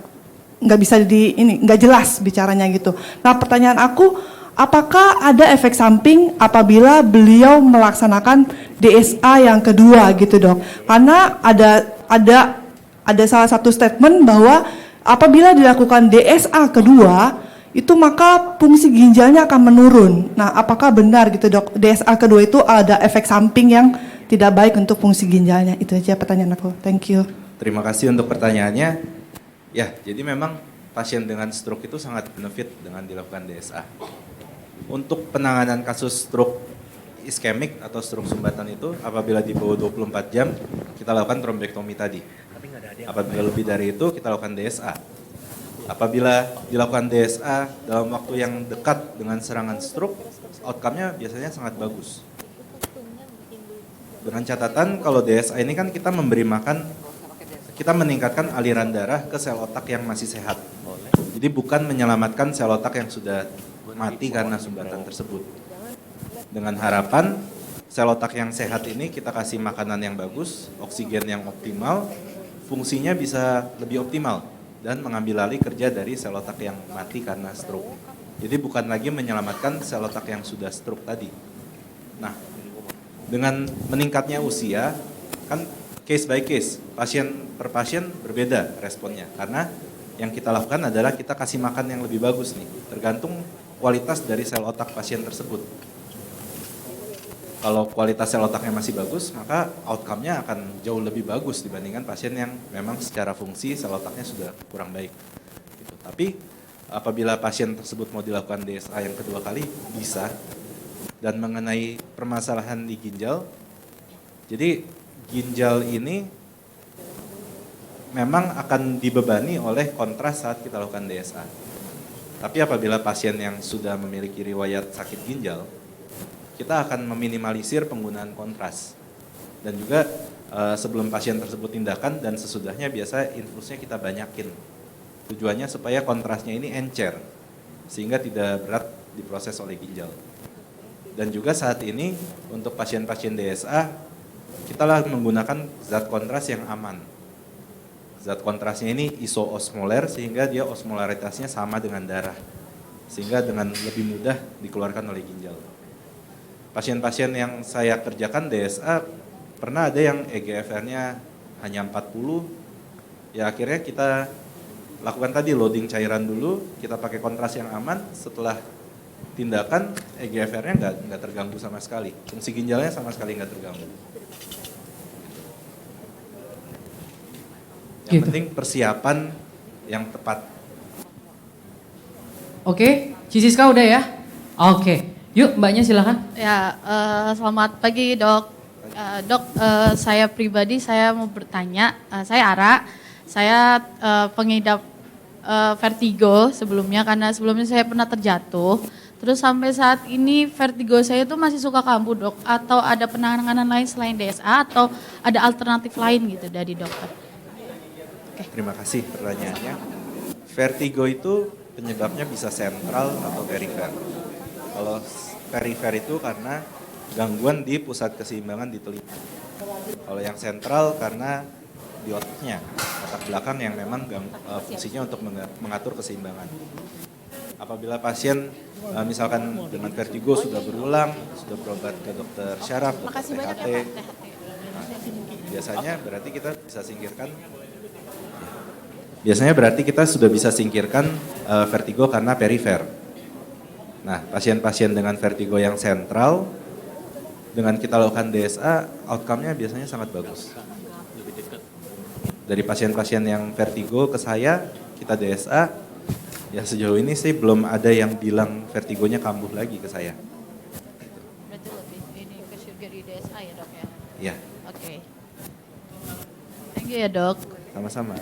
nggak bisa nggak jelas bicaranya gitu. Nah pertanyaan aku, apakah ada efek samping apabila beliau melaksanakan DSA yang kedua gitu dok? Karena ada salah satu statement bahwa apabila dilakukan DSA kedua itu maka fungsi ginjalnya akan menurun. Nah, apakah benar gitu dok, DSA kedua itu ada efek samping yang tidak baik untuk fungsi ginjalnya? Itu aja pertanyaan aku. Thank you. Terima kasih untuk pertanyaannya. Ya, jadi memang pasien dengan stroke itu sangat benefit dengan dilakukan DSA. Untuk penanganan kasus stroke iskemik atau stroke sumbatan itu, apabila di bawah 24 jam, kita lakukan trombektomi tadi. Apabila lebih dari itu, kita lakukan DSA. Apabila dilakukan DSA dalam waktu yang dekat dengan serangan stroke, outcome-nya biasanya sangat bagus. Dengan catatan kalau DSA ini kan kita memberi makan, kita meningkatkan aliran darah ke sel otak yang masih sehat. Jadi bukan menyelamatkan sel otak yang sudah mati karena sumbatan tersebut. Dengan harapan sel otak yang sehat ini kita kasih makanan yang bagus, oksigen yang optimal, fungsinya bisa lebih optimal dan mengambil alih kerja dari sel otak yang mati karena stroke. Jadi bukan lagi menyelamatkan sel otak yang sudah stroke tadi. Nah, dengan meningkatnya usia, kan case by case, pasien per pasien berbeda responnya. Karena yang kita lakukan adalah kita kasih makan yang lebih bagus nih, tergantung kualitas dari sel otak pasien tersebut. Kalau kualitas sel otaknya masih bagus, maka outcome-nya akan jauh lebih bagus dibandingkan pasien yang memang secara fungsi sel otaknya sudah kurang baik. Gitu. Tapi apabila pasien tersebut mau dilakukan DSA yang kedua kali, bisa. Dan mengenai permasalahan di ginjal, jadi ginjal ini memang akan dibebani oleh kontras saat kita lakukan DSA. Tapi apabila pasien yang sudah memiliki riwayat sakit ginjal, kita akan meminimalisir penggunaan kontras. Dan juga sebelum pasien tersebut tindakan dan sesudahnya biasa infusnya kita banyakin. Tujuannya supaya kontrasnya ini encer, sehingga tidak berat diproses oleh ginjal. Dan juga saat ini untuk pasien-pasien DSA, kita lah menggunakan zat kontras yang aman. Zat kontrasnya ini isoosmoler sehingga dia osmolaritasnya sama dengan darah. Sehingga dengan lebih mudah dikeluarkan oleh ginjal. Pasien-pasien yang saya kerjakan DSA, pernah ada yang EGFR-nya hanya 40, ya akhirnya kita lakukan tadi loading cairan dulu, kita pakai kontras yang aman, setelah tindakan EGFR-nya nggak terganggu sama sekali, fungsi ginjalnya sama sekali nggak terganggu. Yang Gitu. penting persiapan yang tepat. Oke, Cisiska udah ya? Oke. Yuk, Mbaknya silakan. Ya, selamat pagi dok. Dok, saya pribadi saya mau bertanya, saya Ara, saya pengidap vertigo sebelumnya karena sebelumnya saya pernah terjatuh. Terus sampai saat ini vertigo saya itu masih suka kambuh dok, atau ada penanganan lain selain DSA atau ada alternatif lain gitu dari dokter? Terima kasih pertanyaannya. Vertigo itu penyebabnya bisa sentral atau perifer. Kalau perifer itu karena gangguan di pusat keseimbangan di telinga. Kalau yang sentral karena di otaknya, otak belakang yang memang fungsinya untuk mengatur keseimbangan. Apabila pasien misalkan dengan vertigo sudah berulang, sudah berobat ke dokter syaraf, dokter THT, nah, biasanya berarti kita sudah bisa singkirkan vertigo karena perifer. Nah, pasien-pasien dengan vertigo yang sentral, dengan kita lakukan DSA, outcome-nya biasanya sangat bagus. Dari pasien-pasien yang vertigo ke saya, kita DSA, ya sejauh ini sih belum ada yang bilang vertigonya kambuh lagi ke saya. Berarti lebih ini ke surgery DSA ya dok ya? Iya. Oke. Thank you ya dok. Sama-sama.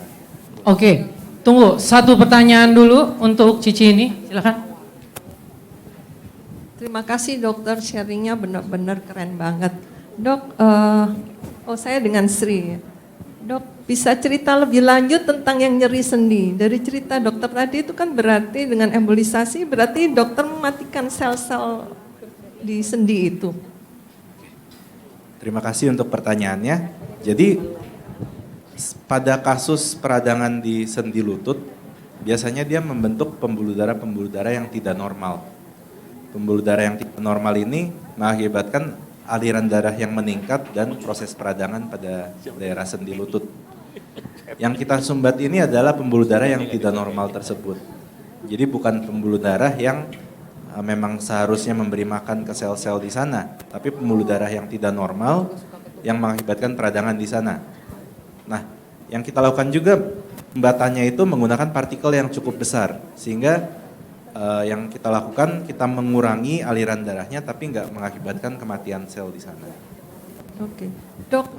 Oke, tunggu satu pertanyaan dulu untuk Cici ini, silakan. Terima kasih dokter, sharingnya benar-benar keren banget. Dok, saya dengan Sri. Dok, bisa cerita lebih lanjut tentang yang nyeri sendi. Dari cerita dokter tadi itu kan berarti dengan embolisasi, berarti dokter mematikan sel-sel di sendi itu. Terima kasih untuk pertanyaannya. Jadi pada kasus peradangan di sendi lutut, biasanya dia membentuk pembuluh darah yang tidak normal. Pembuluh darah yang tidak normal ini mengakibatkan aliran darah yang meningkat dan proses peradangan pada daerah sendi lutut. Yang kita sumbat ini adalah pembuluh darah yang tidak normal tersebut. Jadi bukan pembuluh darah yang memang seharusnya memberi makan ke sel-sel di sana, tapi pembuluh darah yang tidak normal yang mengakibatkan peradangan di sana. Nah, yang kita lakukan juga pembatannya itu menggunakan partikel yang cukup besar, sehingga yang kita lakukan, kita mengurangi aliran darahnya tapi nggak mengakibatkan kematian sel di sana. Oke, dok,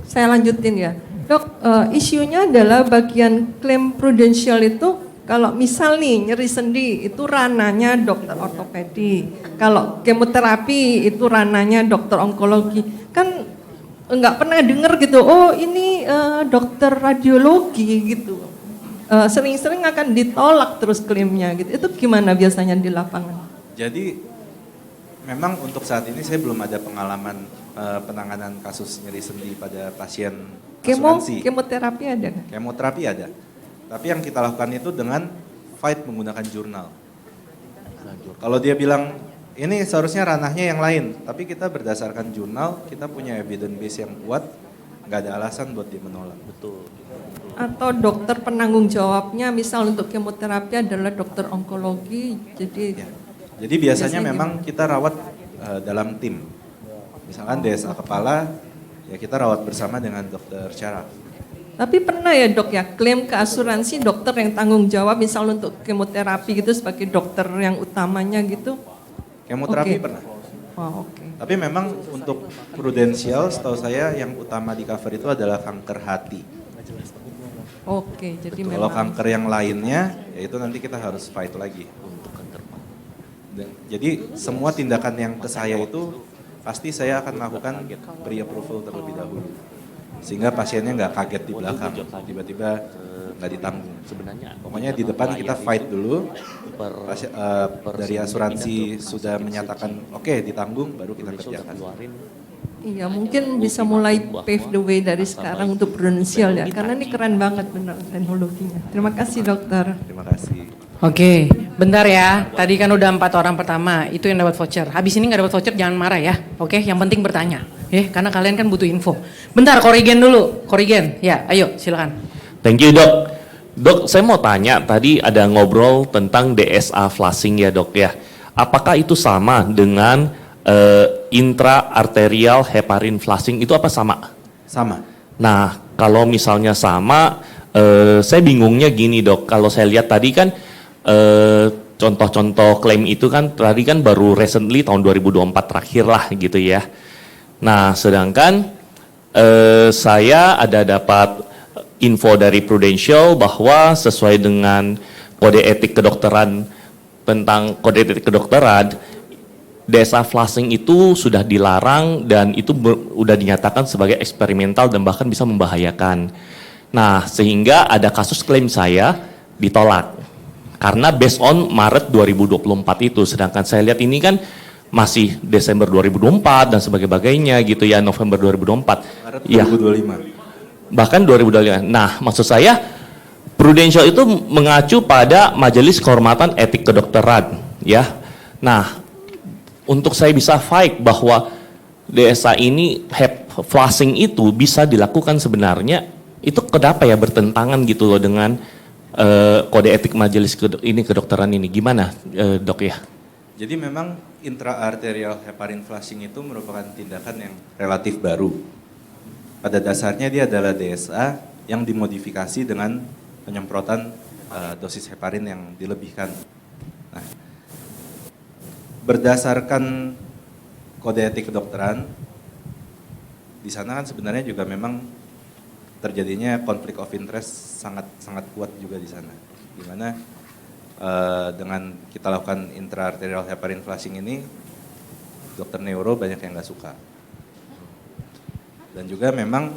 saya lanjutin ya. Dok, isunya adalah bagian klaim prudensial itu, kalau misal nih nyeri sendi itu ranahnya dokter ortopedi, kalau kemoterapi itu ranahnya dokter onkologi. Kan nggak pernah dengar gitu, oh ini dokter radiologi gitu. Sering-sering akan ditolak terus klaimnya gitu. Itu gimana biasanya di lapangan? Jadi memang untuk saat ini saya belum ada pengalaman penanganan kasus nyeri sendi pada pasien asuransi. Kemoterapi ada kan? Kemoterapi ada. Tapi yang kita lakukan itu dengan fight menggunakan jurnal. Kalau dia bilang ini seharusnya ranahnya yang lain, tapi kita berdasarkan jurnal, kita punya evidence base yang kuat, nggak ada alasan buat dia menolak. Betul. Atau dokter penanggung jawabnya misal untuk kemoterapi adalah dokter onkologi, jadi Jadi biasanya memang kita rawat dalam tim. Misalkan DSA kepala, ya kita rawat bersama dengan dokter syaraf. tapi pernah ya dok ya klaim ke asuransi dokter yang tanggung jawab misal untuk kemoterapi gitu sebagai dokter yang utamanya gitu? Kemoterapi Oke. pernah. Oh, oke. Tapi memang untuk prudensial setahu saya yang utama di cover itu adalah kanker hati. Oke, jadi Kalau memang kanker yang lainnya, ya itu nanti kita harus fight lagi. Jadi semua tindakan yang ke saya itu pasti saya akan lakukan pre-approval terlebih dahulu. Sehingga pasiennya nggak kaget di belakang, tiba-tiba nggak ditanggung. Pokoknya di depan kita fight dulu, dari asuransi sudah menyatakan oke, ditanggung, baru kita kerjakan. iya mungkin bisa mulai pave the way dari sekarang untuk prudensial ya, karena ini keren banget benar teknologinya. Terima kasih dokter. Terima kasih. Oke, bentar ya. Tadi kan udah 4 orang pertama, itu yang dapat voucher. Habis ini nggak dapat voucher jangan marah ya. Oke, yang penting bertanya. Karena kalian kan butuh info. Bentar, Korigen dulu. Korigen, ya ayo silakan. Thank you dok. Dok, saya mau tanya, tadi ada ngobrol tentang DSA flushing ya dok ya. Apakah itu sama dengan intraarterial heparin flushing, itu apa sama? Sama. Nah, kalau misalnya sama, saya bingungnya gini dok, kalau saya lihat tadi kan contoh-contoh klaim itu kan tadi kan baru recently tahun 2024 terakhir lah gitu ya. Nah, sedangkan saya ada dapat info dari Prudential bahwa sesuai dengan kode etik kedokteran tentang kode etik kedokteran, DSA flushing itu sudah dilarang dan itu sudah dinyatakan sebagai eksperimental dan bahkan bisa membahayakan. Nah, sehingga ada kasus klaim saya ditolak karena based on Maret 2024 itu, sedangkan saya lihat ini kan masih Desember 2024 dan sebagainya gitu ya, November 2024. Maret Ya. 2025. Bahkan 2025. Nah, maksud saya prudential itu mengacu pada Majelis Kehormatan Etik Kedokteran, ya. Nah, untuk saya bisa fight bahwa DSA ini flushing itu bisa dilakukan sebenarnya, itu kenapa ya bertentangan gitu loh dengan kode etik majelis kedokteran ini, gimana dok ya? Jadi memang intraarterial heparin flushing itu merupakan tindakan yang relatif baru. Pada dasarnya dia adalah DSA yang dimodifikasi dengan penyemprotan dosis heparin yang dilebihkan. Nah, berdasarkan kode etik kedokteran, di sana kan sebenarnya juga memang terjadinya konflik of interest sangat kuat juga di sana. Di mana dengan kita lakukan intraarterial heparin flushing ini, dokter neuro banyak yang nggak suka. Dan juga memang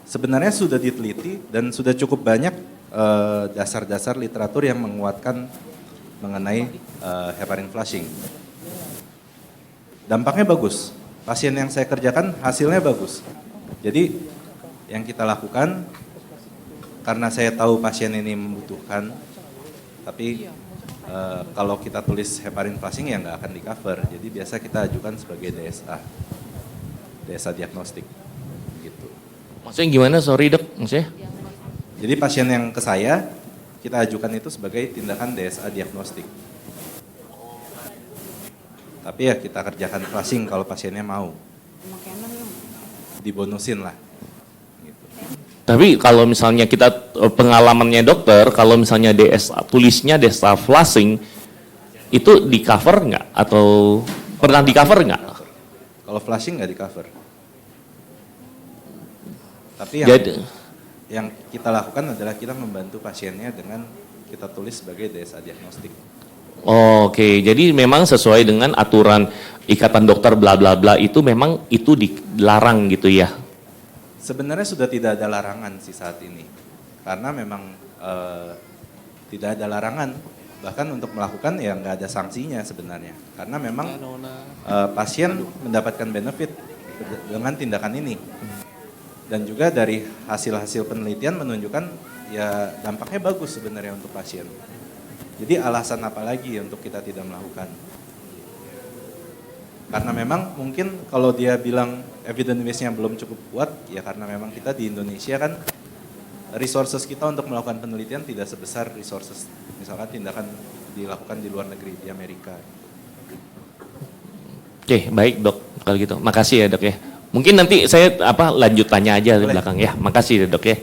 sebenarnya sudah diteliti dan sudah cukup banyak dasar-dasar literatur yang menguatkan mengenai heparin flushing. Dampaknya bagus. Pasien yang saya kerjakan hasilnya bagus. Jadi yang kita lakukan, karena saya tahu pasien ini membutuhkan, tapi kalau kita tulis heparin flushing ya nggak akan di cover. Jadi biasa kita ajukan sebagai DSA diagnostik. Gitu. Maksudnya gimana, sorry dok, maksudnya? Jadi pasien yang ke saya, kita ajukan itu sebagai tindakan DSA diagnostik. Tapi ya kita kerjakan flushing kalau pasiennya mau. Dibonusin lah. Gitu. Tapi kalau misalnya kita pengalamannya dokter, kalau misalnya DSA, tulisnya DSA flushing, itu di cover nggak? Atau pernah di cover nggak? Kalau flushing nggak di cover. Tapi yang kita lakukan adalah kita membantu pasiennya dengan kita tulis sebagai DSA diagnostik. Oke, jadi memang sesuai dengan aturan Ikatan Dokter bla bla bla itu memang itu dilarang gitu ya? Sebenarnya sudah tidak ada larangan sih saat ini. Karena memang tidak ada larangan. Bahkan untuk melakukan ya nggak ada sanksinya sebenarnya. Karena memang pasien mendapatkan benefit dengan tindakan ini. Dan juga dari hasil-hasil penelitian menunjukkan ya dampaknya bagus sebenarnya untuk pasien. Jadi alasan apa lagi untuk kita tidak melakukan? Karena memang mungkin kalau dia bilang evidence base-nya belum cukup kuat, ya karena memang kita di Indonesia kan resources kita untuk melakukan penelitian tidak sebesar resources misalkan tindakan dilakukan di luar negeri, di Amerika. Oke, baik dok, kalau gitu. Makasih ya dok ya. Mungkin nanti saya lanjut tanya aja di belakang ya. Makasih ya dok ya.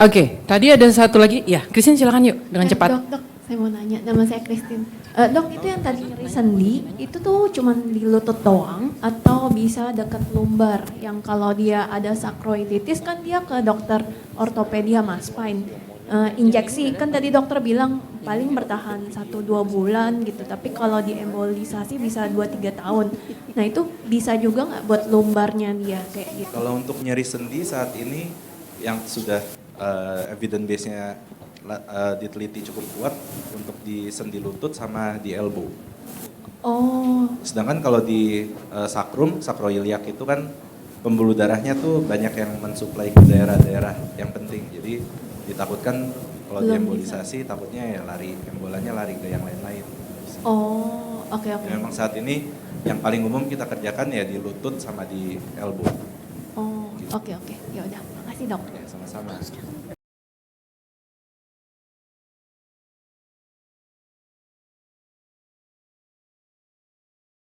Oke, tadi ada satu lagi. Ya, Christine silakan yuk dengan cepat. Dok, saya mau nanya. Nama saya Christine. Dok, itu yang tadi nyeri sendi, itu tuh cuman di lutut doang atau bisa dekat lumbar? Yang kalau dia ada sacroiliitis kan dia ke dokter ortopedia mas, spine. Injeksi, kan tadi dokter bilang paling bertahan 1-2 bulan gitu. Tapi kalau di embolisasi bisa 2-3 tahun. Nah itu bisa juga nggak buat lumbarnya dia kayak gitu? Kalau untuk nyeri sendi saat ini yang sudah evidence base-nya diteliti cukup kuat untuk di sendi lutut sama di elbow. Oh. Sedangkan kalau di sacroiliac itu kan pembuluh darahnya tuh banyak yang mensuplai ke daerah-daerah yang penting. Jadi ditakutkan kalau diembolisasi takutnya ya embolannya lari ke yang lain-lain. Oh, oke. Memang saat ini yang paling umum kita kerjakan ya di lutut sama di elbow. Oh, oke. Ya udah, makasih dok. Ya, sama-sama.